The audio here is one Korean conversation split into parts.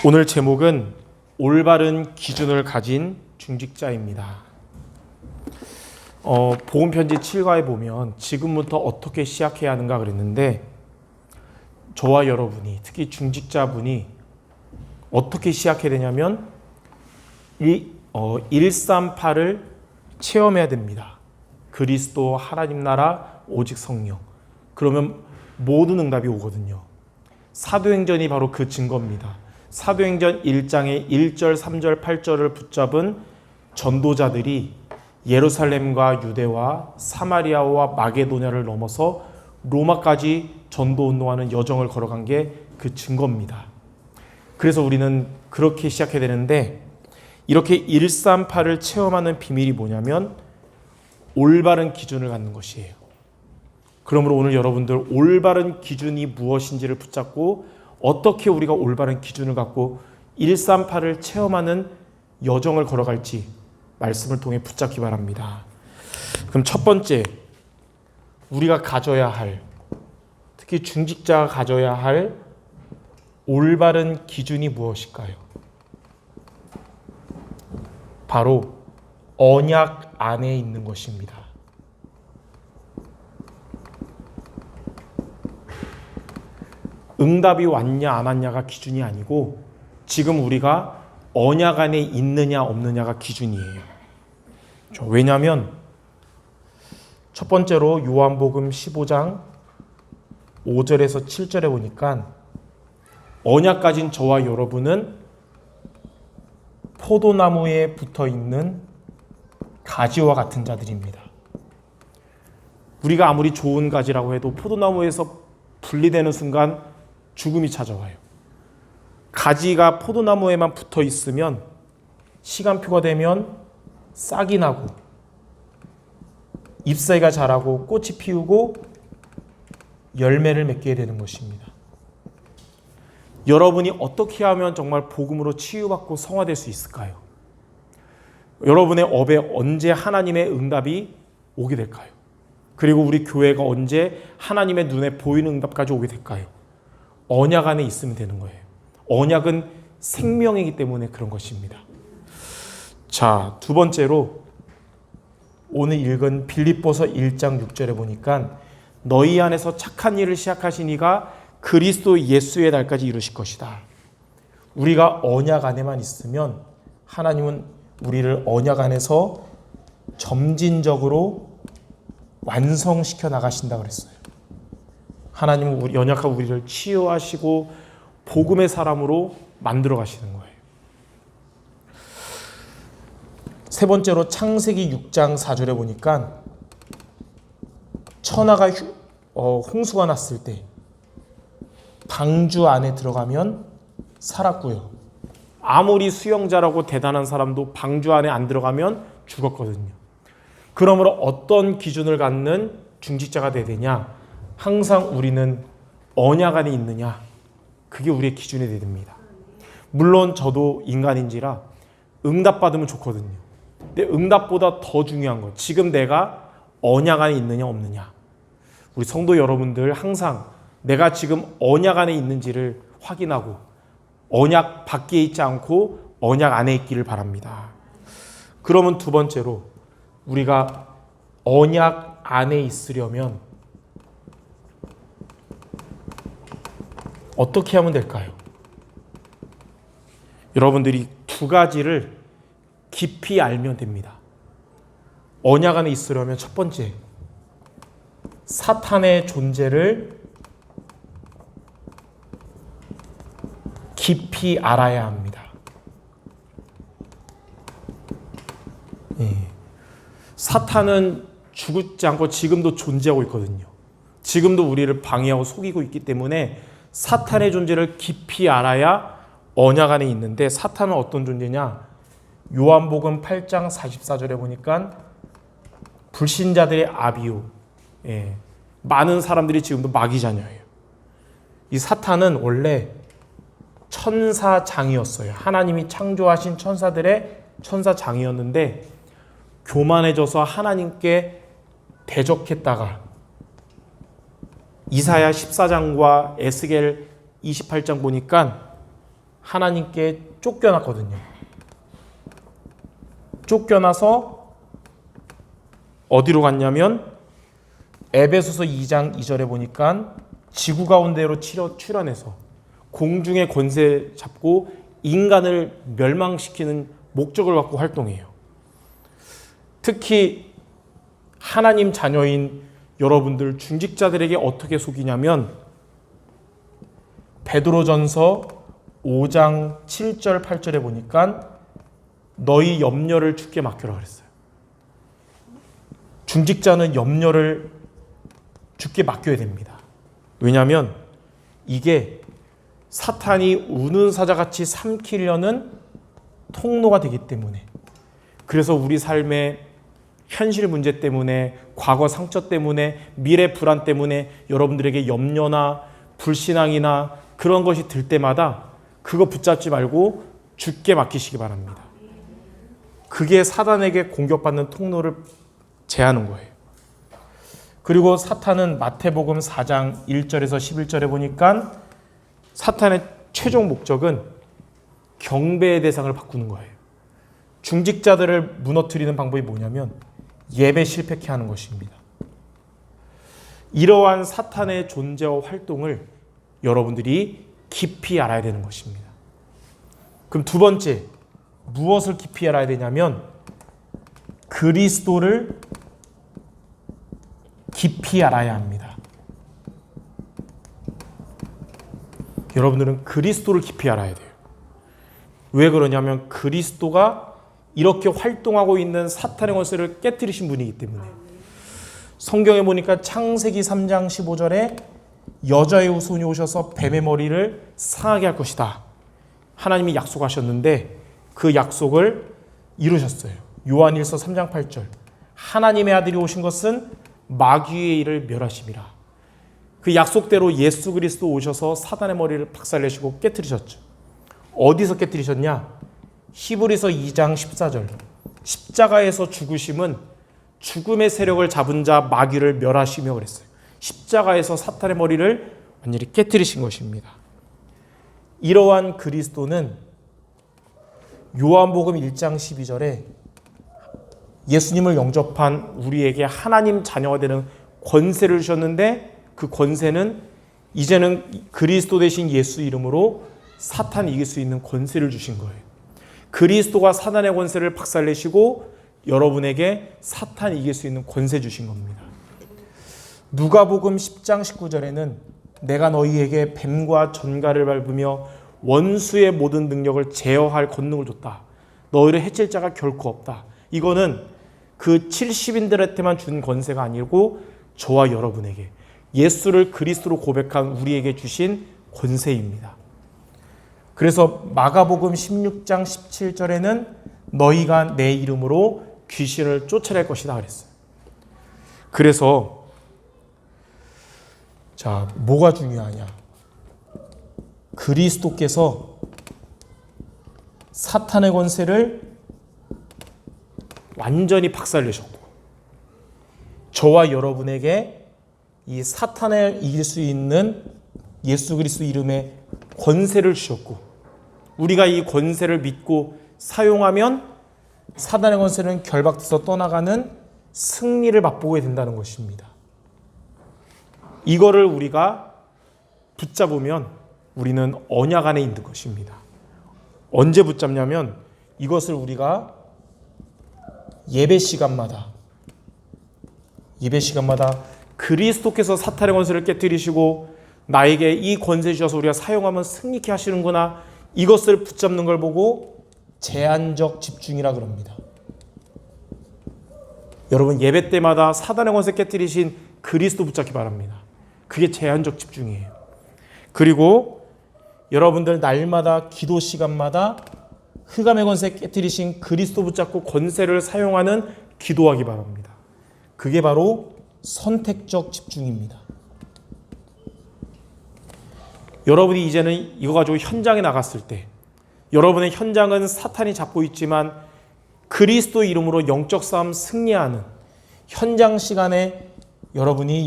오늘 제목은 올바른 기준을 가진 중직자입니다. 복음편지 7과에 보면 지금부터 어떻게 시작해야 하는가 그랬는데 저와 여러분이 특히 중직자분이 어떻게 시작해야 되냐면 138을 체험해야 됩니다. 그리스도, 하나님 나라, 오직 성령. 그러면 모든 응답이 오거든요. 사도행전이 바로 그 증거입니다. 사도행전 1장의 1절, 3절, 8절을 붙잡은 전도자들이 예루살렘과 유대와 사마리아와 마게도냐를 넘어서 로마까지 전도운동하는 여정을 걸어간 게 그 증거입니다. 그래서 우리는 그렇게 시작해야 되는데 이렇게 138을 체험하는 비밀이 뭐냐면 올바른 기준을 갖는 것이에요. 그러므로 오늘 여러분들 올바른 기준이 무엇인지를 붙잡고 어떻게 우리가 올바른 기준을 갖고 138을 체험하는 여정을 걸어갈지 말씀을 통해 붙잡기 바랍니다. 그럼 첫 번째, 우리가 가져야 할, 특히 중직자가 가져야 할 올바른 기준이 무엇일까요? 바로 언약 안에 있는 것입니다. 응답이 왔냐 안 왔냐가 기준이 아니고 지금 우리가 언약 안에 있느냐 없느냐가 기준이에요. 왜냐하면 첫 번째로 요한복음 15장 5절에서 7절에 보니까 언약 가진 저와 여러분은 포도나무에 붙어있는 가지와 같은 자들입니다. 우리가 아무리 좋은 가지라고 해도 포도나무에서 분리되는 순간 죽음이 찾아와요. 가지가 포도나무에만 붙어 있으면 시간표가 되면 싹이 나고 잎사귀가 자라고 꽃이 피우고 열매를 맺게 되는 것입니다. 여러분이 어떻게 하면 정말 복음으로 치유받고 성화될 수 있을까요? 여러분의 업에 언제 하나님의 응답이 오게 될까요? 그리고 우리 교회가 언제 하나님의 눈에 보이는 응답까지 오게 될까요? 언약 안에 있으면 되는 거예요. 언약은 생명이기 때문에 그런 것입니다. 자, 두 번째로 오늘 읽은 빌립보서 1장 6절에 보니까 너희 안에서 착한 일을 시작하신 이가 그리스도 예수의 날까지 이루실 것이다. 우리가 언약 안에만 있으면 하나님은 우리를 언약 안에서 점진적으로 완성시켜 나가신다 그랬어요. 하나님은 연약한 우리를 치유하시고 복음의 사람으로 만들어 가시는 거예요. 세 번째로 창세기 6장 4절에 보니까 천하가 홍수가 났을 때 방주 안에 들어가면 살았고요. 아무리 수영자라고 대단한 사람도 방주 안에 안 들어가면 죽었거든요. 그러므로 어떤 기준을 갖는 중직자가 돼야 되냐? 항상 우리는 언약 안에 있느냐? 그게 우리의 기준이 돼야 됩니다. 물론 저도 인간인지라 응답받으면 좋거든요. 근데 응답보다 더 중요한 건 지금 내가 언약 안에 있느냐 없느냐. 우리 성도 여러분들 항상 내가 지금 언약 안에 있는지를 확인하고 언약 밖에 있지 않고 언약 안에 있기를 바랍니다. 그러면 두 번째로 우리가 언약 안에 있으려면 어떻게 하면 될까요? 여러분들이 두 가지를 깊이 알면 됩니다. 언약 안에 있으려면 첫 번째, 사탄의 존재를 깊이 알아야 합니다. 사탄은 죽지 않고 지금도 존재하고 있거든요. 지금도 우리를 방해하고 속이고 있기 때문에 사탄의 존재를 깊이 알아야 언약 안에 있는데 사탄은 어떤 존재냐? 요한복음 8장 44절에 보니까 불신자들의 아비요. 많은 사람들이 지금도 마귀 자녀예요. 이 사탄은 원래 천사장이었어요. 하나님이 창조하신 천사들의 천사장이었는데 교만해져서 하나님께 대적했다가 이사야 14장과 에스겔 28장 보니까 하나님께 쫓겨났거든요. 쫓겨나서 어디로 갔냐면 에베소서 2장 2절에 보니까 지구 가운데로 출현해서 공중의 권세 잡고 인간을 멸망시키는 목적을 갖고 활동해요. 특히 하나님 자녀인 여러분들 중직자들에게 어떻게 속이냐면 베드로전서 5장 7절 8절에 보니까 너희 염려를 주께 맡겨라 그랬어요. 중직자는 염려를 주께 맡겨야 됩니다. 왜냐하면 이게 사탄이 우는 사자같이 삼키려는 통로가 되기 때문에. 그래서 우리 삶의 현실 문제 때문에, 과거 상처 때문에, 미래 불안 때문에 여러분들에게 염려나 불신앙이나 그런 것이 들 때마다 그거 붙잡지 말고 주께 맡기시기 바랍니다. 그게 사단에게 공격받는 통로를 제하는 거예요. 그리고 사탄은 마태복음 4장 1절에서 11절에 보니까 사탄의 최종 목적은 경배의 대상을 바꾸는 거예요. 중직자들을 무너뜨리는 방법이 뭐냐면 예배 실패케 하는 것입니다. 이러한 사탄의 존재와 활동을 여러분들이 깊이 알아야 되는 것입니다. 그럼 두 번째, 무엇을 깊이 알아야 되냐면 그리스도를 깊이 알아야 합니다. 여러분들은 그리스도를 깊이 알아야 돼요. 왜 그러냐면 그리스도가 이렇게 활동하고 있는 사탄의 권세를 깨뜨리신 분이기 때문에. 성경에 보니까 창세기 3장 15절에 여자의 후손이 오셔서 뱀의 머리를 상하게 할 것이다. 하나님이 약속하셨는데 그 약속을 이루셨어요. 요한일서 3장 8절 하나님의 아들이 오신 것은 마귀의 일을 멸하심이라. 그 약속대로 예수 그리스도 오셔서 사단의 머리를 박살내시고 깨뜨리셨죠. 어디서 깨뜨리셨냐? 히브리서 2장 14절 십자가에서 죽으심은 죽음의 세력을 잡은 자 마귀를 멸하시며 그랬어요. 십자가에서 사탄의 머리를 완전히 깨뜨리신 것입니다. 이러한 그리스도는 요한복음 1장 12절에 예수님을 영접한 우리에게 하나님 자녀가 되는 권세를 주셨는데 그 권세는 이제는 그리스도 대신 예수 이름으로 사탄을 이길 수 있는 권세를 주신 거예요. 그리스도가 사단의 권세를 박살내시고 여러분에게 사탄을 이길 수 있는 권세 주신 겁니다. 누가복음 10장 19절에는 내가 너희에게 뱀과 전갈을 밟으며 원수의 모든 능력을 제어할 권능을 줬다. 너희를 해칠 자가 결코 없다. 이거는 그 70인들한테만 준 권세가 아니고 저와 여러분에게 예수를 그리스도로 고백한 우리에게 주신 권세입니다. 그래서 마가복음 16장 17절에는 너희가 내 이름으로 귀신을 쫓아낼 것이다 그랬어요. 그래서 자, 뭐가 중요하냐? 그리스도께서 사탄의 권세를 완전히 박살내셨고 저와 여러분에게 이 사탄을 이길 수 있는 예수 그리스도 이름의 권세를 주셨고 우리가 이 권세를 믿고 사용하면 사단의 권세는 결박돼서 떠나가는 승리를 맛보게 된다는 것입니다. 이거를 우리가 붙잡으면 우리는 언약 안에 있는 것입니다. 언제 붙잡냐면 이것을 우리가 예배 시간마다 그리스도께서 사탄의 권세를 깨뜨리시고 나에게 이 권세 주셔서 우리가 사용하면 승리케 하시는구나. 이것을 붙잡는 걸 보고 제한적 집중이라 그럽니다. 여러분 예배 때마다 사단의 권세 깨뜨리신 그리스도 붙잡기 바랍니다. 그게 제한적 집중이에요. 그리고 여러분들 날마다 기도 시간마다 흑암의 권세 깨뜨리신 그리스도 붙잡고 권세를 사용하는 기도하기 바랍니다. 그게 바로 선택적 집중입니다. 여러분이 이제는 이거 가지고 현장에 나갔을 때 여러분의 현장은 사탄이 잡고 있지만 그리스도 이름으로 영적 싸움 승리하는 현장 시간에 여러분이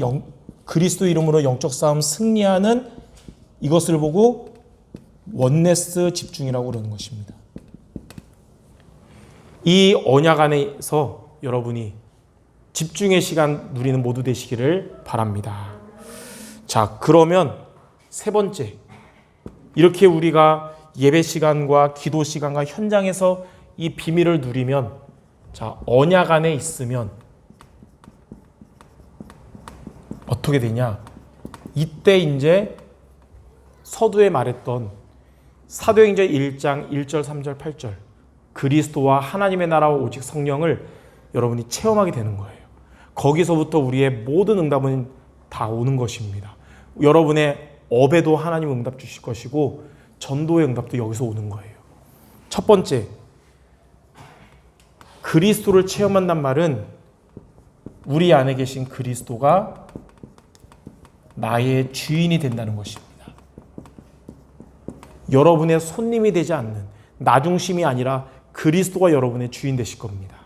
그리스도 이름으로 영적 싸움 승리하는 이것을 보고 원네스 집중이라고 그러는 것입니다. 이 언약 안에서 여러분이 집중의 시간 누리는 모두 되시기를 바랍니다. 자, 그러면 세 번째, 이렇게 우리가 예배 시간과 기도 시간과 현장에서 이 비밀을 누리면, 자, 언약 안에 있으면 어떻게 되냐? 이때 이제 서두에 말했던 사도행전 1장 1절 3절 8절 그리스도와 하나님의 나라와 오직 성령을 여러분이 체험하게 되는 거예요. 거기서부터 우리의 모든 응답은 다 오는 것입니다. 여러분의 업에도 하나님 응답 주실 것이고 전도의 응답도 여기서 오는 거예요. 첫 번째, 그리스도를 체험한단 말은 우리 안에 계신 그리스도가 나의 주인이 된다는 것입니다. 여러분의 손님이 되지 않는 나 중심이 아니라 그리스도가 여러분의 주인 되실 겁니다.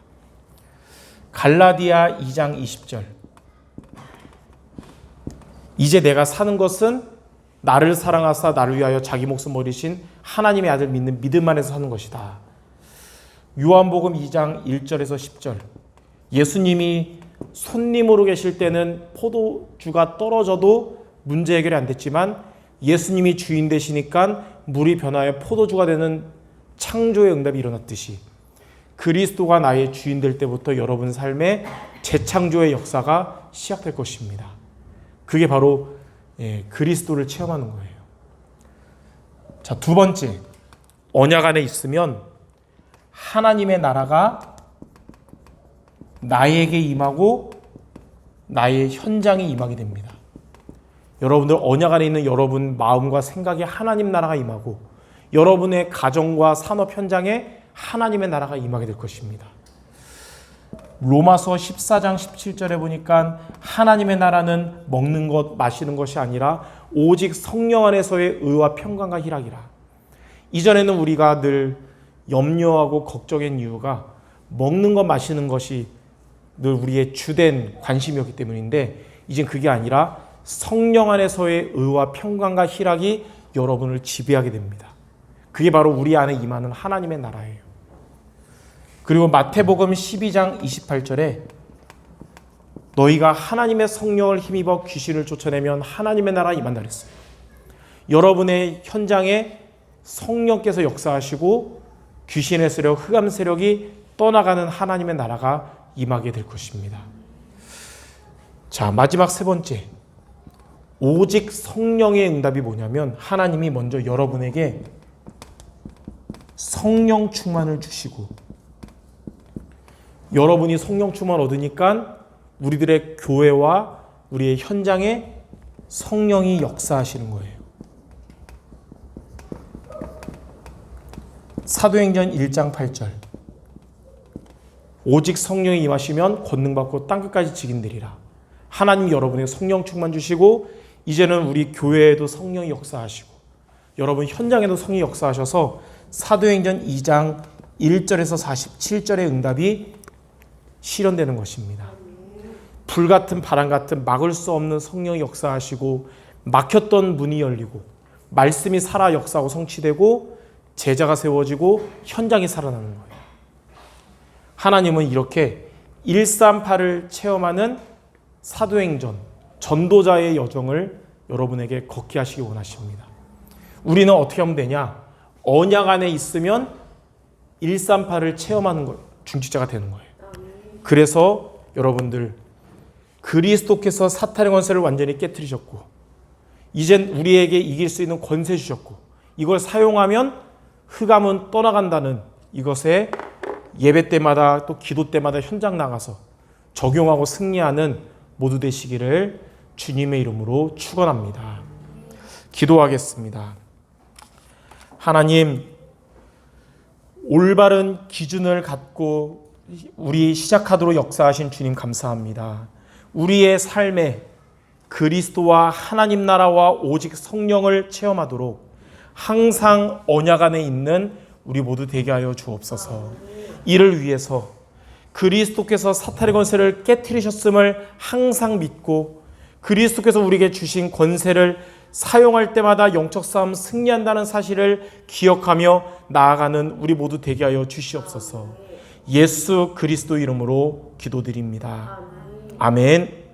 갈라디아 2장 20절, 이제 내가 사는 것은 나를 사랑하사 나를 위하여 자기 목숨 버리신 하나님의 아들 믿는 믿음 안에서 사는 것이다. 요한복음 2장 1절에서 10절, 예수님이 손님으로 계실 때는 포도주가 떨어져도 문제 해결이 안 됐지만 예수님이 주인 되시니까 물이 변하여 포도주가 되는 창조의 응답이 일어났듯이 그리스도가 나의 주인 될 때부터 여러분 삶의 재창조의 역사가 시작될 것입니다. 그게 바로 그리스도를 체험하는 거예요. 자, 두 번째, 언약 안에 있으면 하나님의 나라가 나에게 임하고 나의 현장에 임하게 됩니다. 여러분들 언약 안에 있는 여러분 마음과 생각에 하나님 나라가 임하고 여러분의 가정과 산업 현장에 하나님의 나라가 임하게 될 것입니다. 로마서 14장 17절에 보니까 하나님의 나라는 먹는 것, 마시는 것이 아니라 오직 성령 안에서의 의와 평강과 희락이라. 이전에는 우리가 늘 염려하고 걱정한 이유가 먹는 것, 마시는 것이 늘 우리의 주된 관심이었기 때문인데 이젠 그게 아니라 성령 안에서의 의와 평강과 희락이 여러분을 지배하게 됩니다. 그게 바로 우리 안에 임하는 하나님의 나라예요. 그리고 마태복음 12장 28절에 너희가 하나님의 성령을 힘입어 귀신을 쫓아내면 하나님의 나라가 임한다 그랬어요. 여러분의 현장에 성령께서 역사하시고 귀신의 세력, 흑암 세력이 떠나가는 하나님의 나라가 임하게 될 것입니다. 자, 마지막 세 번째, 오직 성령의 응답이 뭐냐면 하나님이 먼저 여러분에게 성령 충만을 주시고 여러분이 성령 충만 얻으니까 우리들의 교회와 우리의 현장에 성령이 역사하시는 거예요. 사도행전 1장 8절, 오직 성령이 임하시면 권능받고 땅끝까지 직인되리라. 하나님이 여러분에게 성령 충만 주시고 이제는 우리 교회에도 성령이 역사하시고 여러분 현장에도 성령이 역사하셔서 사도행전 2장 1절에서 47절의 응답이 실현되는 것입니다. 불같은 바람 같은 막을 수 없는 성령이 역사하시고 막혔던 문이 열리고 말씀이 살아 역사하고 성취되고 제자가 세워지고 현장이 살아나는 거예요. 하나님은 이렇게 138을 체험하는 사도행전, 전도자의 여정을 여러분에게 걷게 하시기 원하십니다. 우리는 어떻게 하면 되냐? 언약 안에 있으면 138을 체험하는 것, 중직자가 되는 거예요. 그래서 여러분들 그리스도께서 사탄의 권세를 완전히 깨트리셨고 이젠 우리에게 이길 수 있는 권세 주셨고 이걸 사용하면 흑암은 떠나간다는 이것에 예배 때마다 또 기도 때마다 현장 나가서 적용하고 승리하는 모두 되시기를 주님의 이름으로 축원합니다. 기도하겠습니다. 하나님, 올바른 기준을 갖고 우리 시작하도록 역사하신 주님 감사합니다. 우리의 삶에 그리스도와 하나님 나라와 오직 성령을 체험하도록 항상 언약 안에 있는 우리 모두 되게 하여 주옵소서. 이를 위해서 그리스도께서 사탄의 권세를 깨트리셨음을 항상 믿고 그리스도께서 우리에게 주신 권세를 사용할 때마다 영적 싸움 승리한다는 사실을 기억하며 나아가는 우리 모두 되게 하여 주시옵소서. 예수 그리스도 이름으로 기도드립니다. 아멘.